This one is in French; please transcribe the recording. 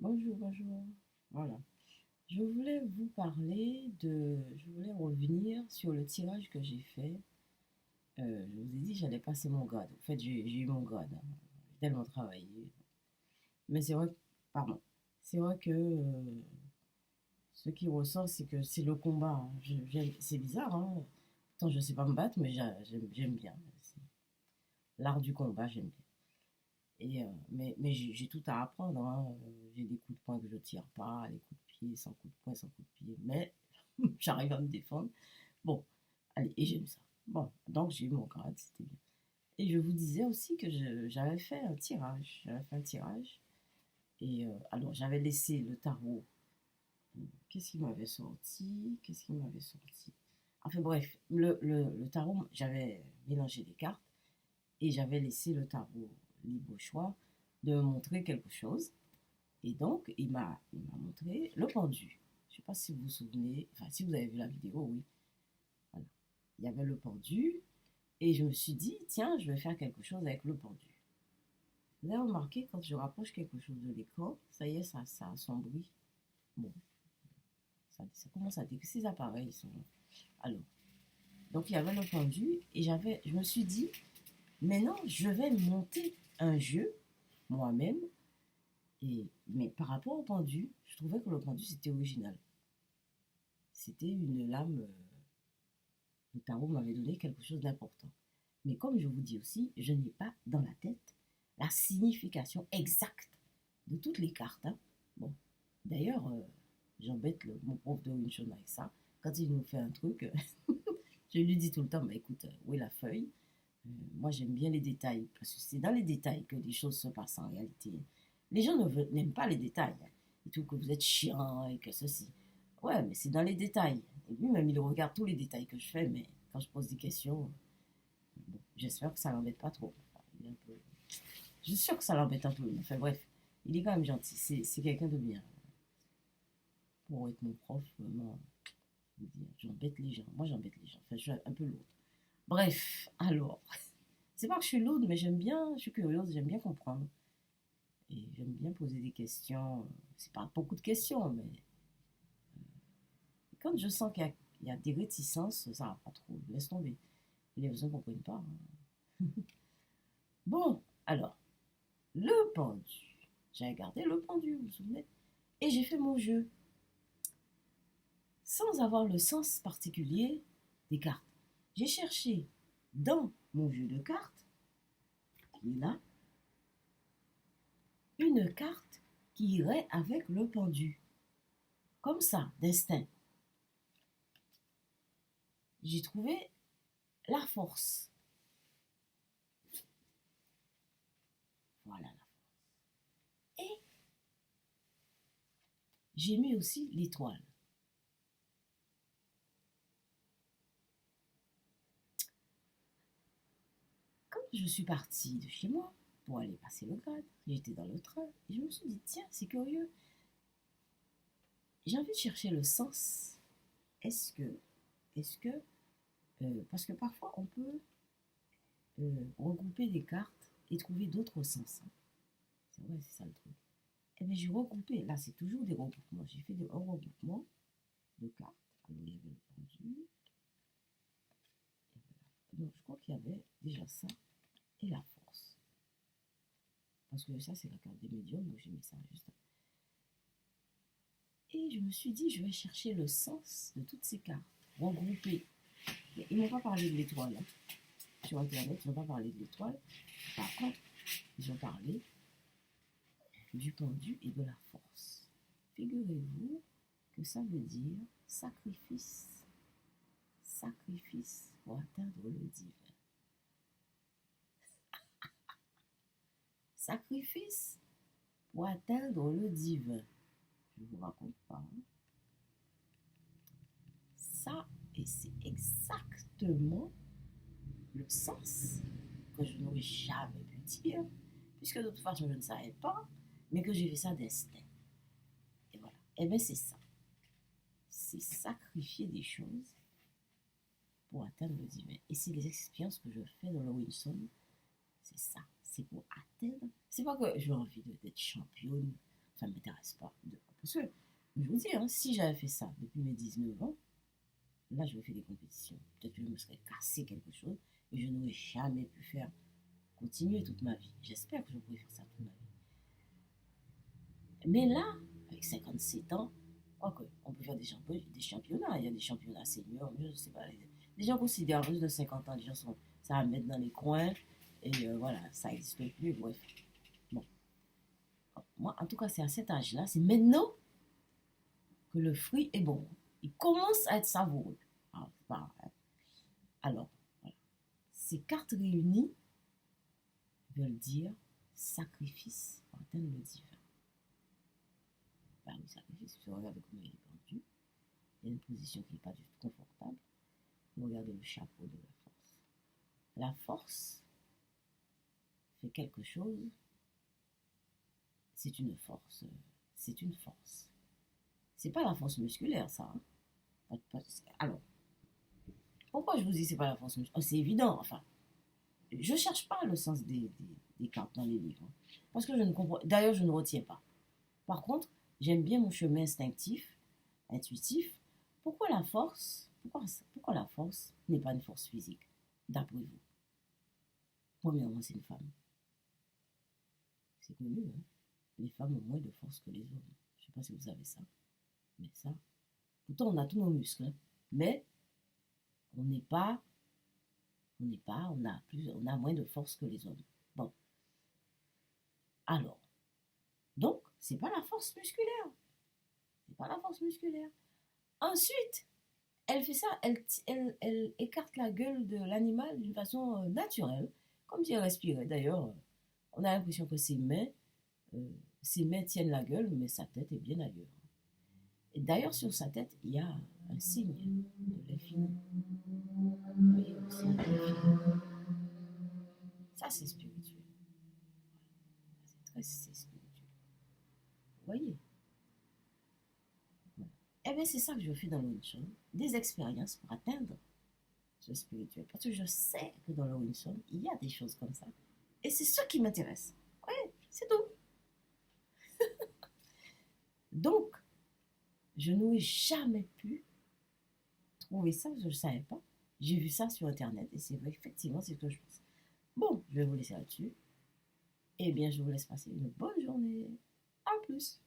Bonjour, bonjour. Voilà. Je voulais revenir sur le tirage que j'ai fait. Je vous ai dit que j'allais passer mon grade. En fait, j'ai eu mon grade, hein. J'ai tellement travaillé. Mais c'est vrai, pardon. C'est vrai que ce qui ressort, c'est que c'est le combat, hein. C'est bizarre, hein. Pourtant, je ne sais pas me battre, mais j'aime bien. L'art du combat, j'aime bien. Mais j'ai tout à apprendre, hein. J'ai des coups de poing que je tire pas, les coups de pied, sans coup de poing, sans coup de pied. Mais j'arrive à me défendre. Bon, allez, et j'aime ça. Bon, donc j'ai eu mon grade, c'était bien. Et je vous disais aussi que j'avais fait un tirage. J'avais fait un tirage. Alors, j'avais laissé le tarot. Qu'est-ce qui m'avait sorti? Qu'est-ce qui m'avait sorti? Enfin bref, le tarot, j'avais mélangé les cartes et j'avais laissé le tarot libre au choix de me montrer quelque chose. Et donc, il m'a montré le pendu. Je ne sais pas si vous vous souvenez, enfin, si vous avez vu la vidéo, oui. Voilà. Il y avait le pendu, et je me suis dit, tiens, je vais faire quelque chose avec le pendu. Vous avez remarqué, quand je rapproche quelque chose de l'écran, ça y est, ça assombrit. Bon, ça commence à dire que ces appareils sont. Alors, donc il y avait le pendu, et je me suis dit, maintenant, je vais monter un jeu, moi-même, mais par rapport au pendu, je trouvais que le pendu, c'était original. C'était une lame. Le tarot m'avait donné quelque chose d'important. Mais comme je vous dis aussi, je n'ai pas dans la tête la signification exacte de toutes les cartes, hein. Bon, d'ailleurs, j'embête mon prof de Winchon avec ça. Quand il nous fait un truc, je lui dis tout le temps, bah, écoute, où est la feuille? Moi, j'aime bien les détails, parce que c'est dans les détails que les choses se passent en réalité. Les gens n'aiment pas les détails, hein. Ils trouvent que vous êtes chiant et que ceci. Ouais, mais c'est dans les détails. Et lui-même, il regarde tous les détails que je fais, mais quand je pose des questions, bon, j'espère que ça l'embête pas trop. Enfin, je suis sûre que ça l'embête un peu. Enfin bref, il est quand même gentil. C'est quelqu'un de bien. Pour être mon prof, vraiment, j'embête les gens. Moi, j'embête les gens. Enfin, je suis un peu lourde. Bref, alors, c'est pas que je suis lourde, mais j'aime bien, je suis curieuse, j'aime bien comprendre. Et j'aime bien poser des questions. C'est pas beaucoup de questions, mais quand je sens qu'il y a des réticences, ça va pas trop. Laisse tomber. Les gens ne comprennent pas, hein. Bon, alors, le pendu. J'ai gardé le pendu, vous vous souvenez? Et j'ai fait mon jeu sans avoir le sens particulier des cartes. J'ai cherché dans mon jeu de cartes, qui est là, une carte qui irait avec le pendu. Comme ça, d'instinct. J'ai trouvé la force. Voilà. Et j'ai mis aussi l'étoile. Quand je suis partie de chez moi pour aller passer le grade, j'étais dans le train et je me suis dit, tiens, c'est curieux. J'ai envie de chercher le sens. Est-ce que, parce que parfois on peut regrouper des cartes et trouver d'autres sens, hein. C'est vrai, c'est ça le truc. Eh bien, j'ai regroupé, là c'est toujours des regroupements. J'ai fait un regroupement de cartes. Alors, il y avait le pendu. Donc, je crois qu'il y avait déjà ça et la force. Parce que ça, c'est la carte des médiums, donc j'ai mis ça juste. Et je me suis dit, je vais chercher le sens de toutes ces cartes, regroupées. Ils ne m'ont pas parlé de l'étoile, hein. Sur Internet, ils n'ont pas parlé de l'étoile. Par contre, ils ont parlé du pendu et de la force. Figurez-vous que ça veut dire sacrifice. Sacrifice pour atteindre le divin. Sacrifice pour atteindre le divin. Je ne vous raconte pas, hein. Ça, et c'est exactement le sens que je n'aurais jamais pu dire, puisque de toute façon je ne savais pas, mais que j'ai fait ça d'instinct. Et voilà. Et bien c'est ça. C'est sacrifier des choses pour atteindre le divin. Et c'est les expériences que je fais dans le Wilson. C'est ça. C'est pour atteindre. C'est pas que j'ai envie d'être championne. Ça ne m'intéresse m'intéresse pas. Parce que, je vous dis, hein, si j'avais fait ça depuis mes 19 ans, là, j'aurais fait des compétitions. Peut-être que je me serais cassé quelque chose et je n'aurais jamais pu faire continuer toute ma vie. J'espère que je pourrais faire ça toute ma vie. Mais là, avec 57 ans, ok, on peut faire des championnats. Il y a des championnats seniors, mais je ne sais pas. Les gens considèrent à plus de 50 ans, les gens sont, ça va mettre dans les coins. Et voilà, ça n'existe plus. Bref. Bon. Moi, en tout cas, c'est à cet âge-là, c'est maintenant que le fruit est bon. Il commence à être savoureux. Alors, voilà. Ces cartes réunies veulent dire sacrifice pour atteindre le divin. Bah oui, sacrifice, vous regardez comment il est pendu. Il y a une position qui n'est pas du tout confortable. Vous regardez le chapeau de la force. La force fait quelque chose. C'est une force. C'est une force. C'est pas la force musculaire, ça. Hein. Alors, pourquoi je vous dis c'est pas la force musculaire? Oh, c'est évident, enfin. Je cherche pas le sens des cartes dans les livres. Parce que je ne comprends. D'ailleurs, je ne retiens pas. Par contre, j'aime bien mon chemin instinctif, intuitif. Pourquoi la force pourquoi la force n'est pas une force physique, d'après vous? Premièrement, c'est une femme. C'est connu, hein? Les femmes ont moins de force que les hommes. Je ne sais pas si vous savez ça. Mais ça, pourtant on a tous nos muscles, hein? Mais on n'est pas, on a moins de force que les hommes. Bon, alors, donc, c'est pas la force musculaire. C'est pas la force musculaire. Ensuite, elle fait ça, elle écarte la gueule de l'animal d'une façon naturelle, comme si elle respirait. D'ailleurs, on a l'impression que euh, ses mains tiennent la gueule, mais sa tête est bien ailleurs. Et d'ailleurs, sur sa tête, il y a un signe de l'infini. Vous voyez, le signe de l'infini. Ça, c'est spirituel. C'est spirituel. Vous voyez? Voilà. Eh bien, c'est ça que je fais dans le Wing Chun. Des expériences pour atteindre ce spirituel. Parce que je sais que dans le Wing Chun, il y a des choses comme ça. Et c'est ce qui m'intéresse. Oui, c'est tout. Donc, je n'aurais jamais pu trouver ça parce que je ne savais pas. J'ai vu ça sur Internet et c'est vrai, effectivement, c'est ce que je pense. Bon, je vais vous laisser là-dessus. Eh bien, je vous laisse passer une bonne journée. À plus.